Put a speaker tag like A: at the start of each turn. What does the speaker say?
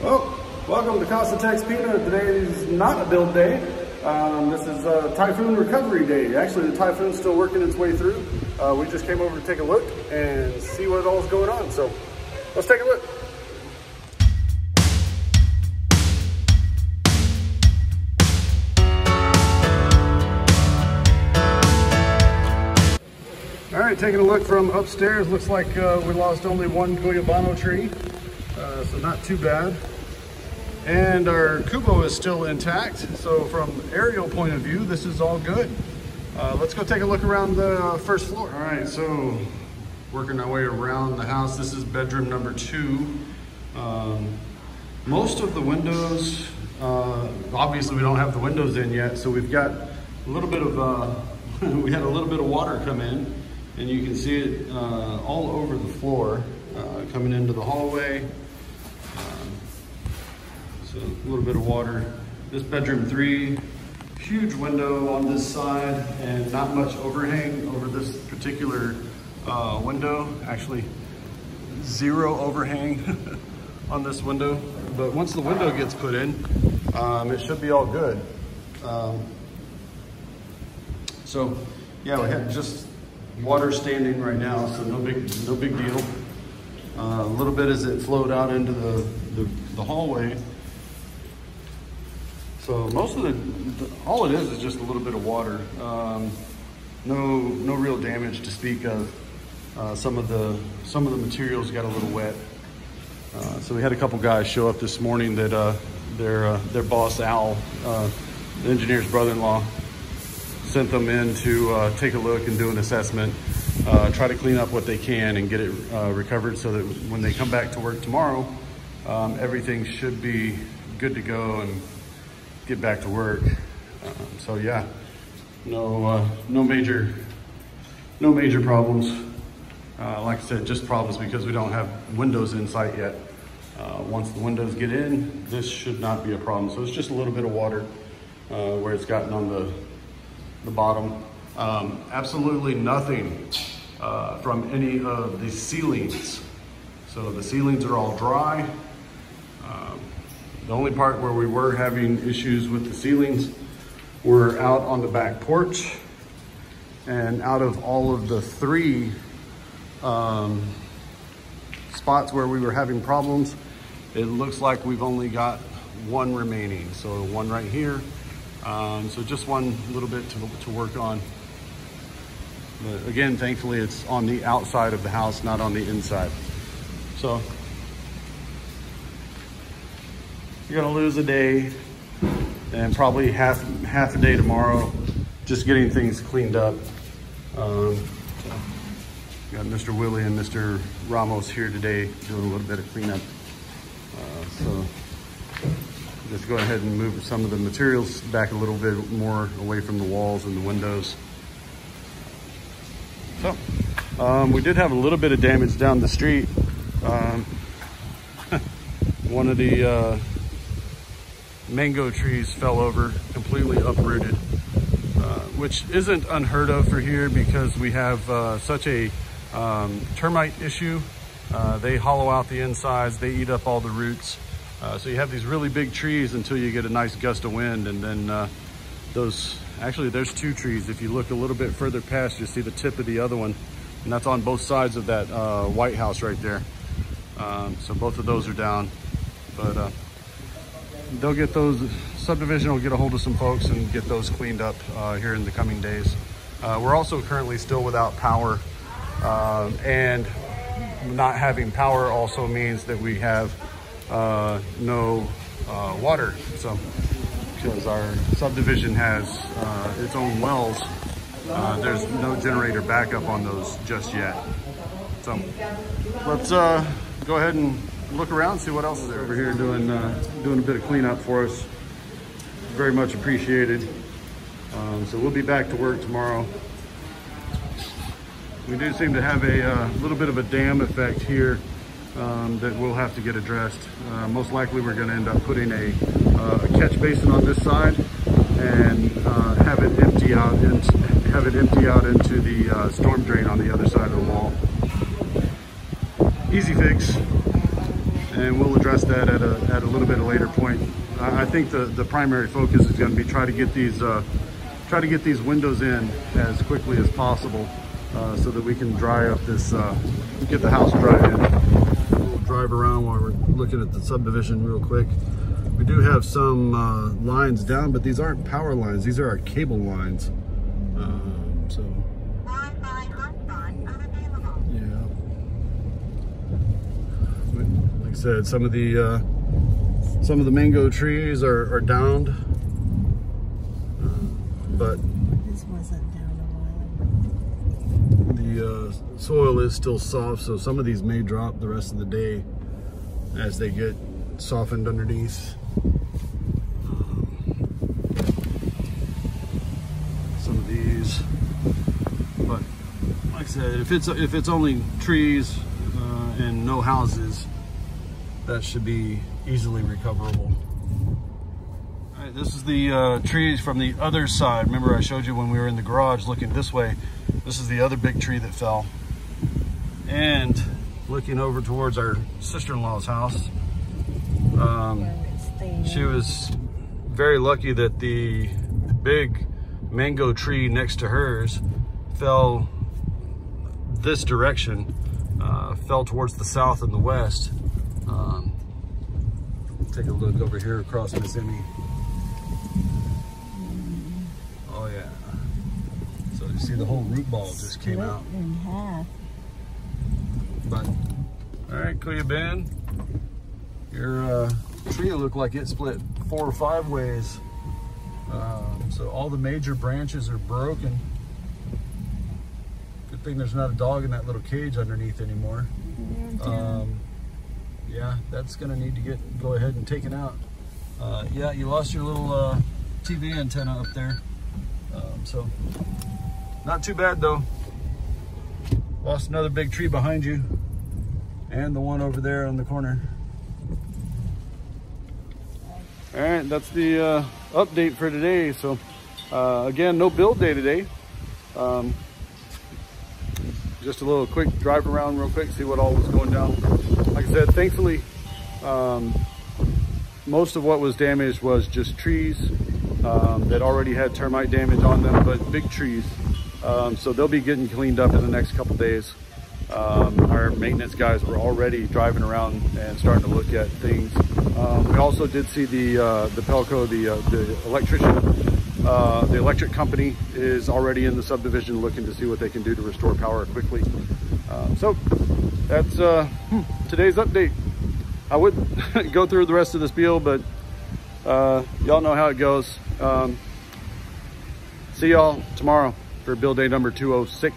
A: Well, welcome to casa.texpina. Today is not a build day. This is a Typhoon recovery day. Actually, the Typhoon's still working its way through. We just came over to take a look and see what all's going on. So let's take a look. All right, taking a look from upstairs. Looks like we lost only one Guyabano tree, so not too bad. And our Kubo is still intact. So from aerial point of view, this is all good. Let's go take a look around the first floor. All right, so working our way around the house. This is bedroom number 2. Most of the windows, obviously we don't have the windows in yet, so we've got a little bit of, we had a little bit of water come in, and you can see it all over the floor, coming into the hallway. So a little bit of water. This bedroom 3, huge window on this side and not much overhang over this particular window. Actually, 0 overhang on this window. But once the window gets put in, it should be all good. So yeah, we have just water standing right now, so no big deal. A little bit as it flowed out into the hallway. So most of all it is just a little bit of water. No real damage to speak of. Some of the materials got a little wet. So we had a couple guys show up this morning that their boss Al, the engineer's brother-in-law, sent them in to take a look and do an assessment, try to clean up what they can and get it recovered so that when they come back to work tomorrow, everything should be good to go and get back to work. So yeah, no major problems. Like I said, just problems because we don't have windows in sight yet. Once the windows get in, this should not be a problem. So it's just a little bit of water where it's gotten on the bottom. Absolutely nothing from any of the ceilings. So the ceilings are all dry. The only part where we were having issues with the ceilings were out on the back porch. And out of all of the 3 spots where we were having problems, it looks like we've only got 1 remaining. So 1 right here. So just 1 little bit to work on. But again, thankfully it's on the outside of the house, not on the inside. So you're gonna lose a day and probably half a day tomorrow just getting things cleaned up. Got Mr. Willie and Mr. Ramos here today doing a little bit of cleanup. So just go ahead and move some of the materials back a little bit more away from the walls and the windows. So we did have a little bit of damage down the street. One of the mango trees fell over, completely uprooted, which isn't unheard of for here because we have such a termite issue. They hollow out the insides, they eat up all the roots. So you have these really big trees until you get a nice gust of wind, and then actually there's 2 trees. If you look a little bit further past, you'll see the tip of the other one, and that's on both sides of that White House right there. So both of those are down, but they'll get those, Subdivision will get a hold of some folks and get those cleaned up here in the coming days. We're also currently still without power, and not having power also means that we have no water. So because our subdivision has its own wells, there's no generator backup on those just yet. So let's go ahead and look around, see what else is there. Over here doing a bit of cleanup for us. Very much appreciated. So we'll be back to work tomorrow. We do seem to have a little bit of a dam effect here that we'll have to get addressed. Most likely we're going to end up putting a catch basin on this side and have it empty out into the storm drain on the other side of the wall. Easy fix. and we'll address that at a little bit later point. I think the primary focus is going to be try to get these windows in as quickly as possible, so that we can dry up this, get the house dried in. We'll drive around while we're looking at the subdivision real quick. We do have some lines down, but these aren't power lines. These are our cable lines. So yeah, like I said, some of the mango trees are downed, but
B: this wasn't down a while ago.
A: The soil is still soft, so some of these may drop the rest of the day as they get softened underneath. Some of these, but like I said, if it's only trees and no houses, that should be easily recoverable. All right, this is the trees from the other side. Remember I showed you when we were in the garage looking this way. This is the other big tree that fell. And looking over towards our sister-in-law's house, she was very lucky that the big mango tree next to hers fell this direction, fell towards the south and the west. Take a look over here across Miss Emie. Oh yeah. So you see the whole root ball just came out.
B: In half.
A: But, all right, Kuya Ben, your tree looked like it split 4 or 5 ways. So all the major branches are broken. Good thing there's not a dog in that little cage underneath anymore. Yeah, that's gonna need to go ahead and taken out. Yeah, you lost your little TV antenna up there. So not too bad though. Lost another big tree behind you and the one over there on the corner. All right, that's the update for today. So again, no build day today. Just a little quick drive around real quick, see what all was going down. Like I said, thankfully, most of what was damaged was just trees that already had termite damage on them, but big trees. So they'll be getting cleaned up in the next couple days. Our maintenance guys were already driving around and starting to look at things. We also did see the Pelco, the electrician, the electric company is already in the subdivision looking to see what they can do to restore power quickly. So that's today's update. I would go through the rest of the spiel, but y'all know how it goes. See y'all tomorrow for build day number 206.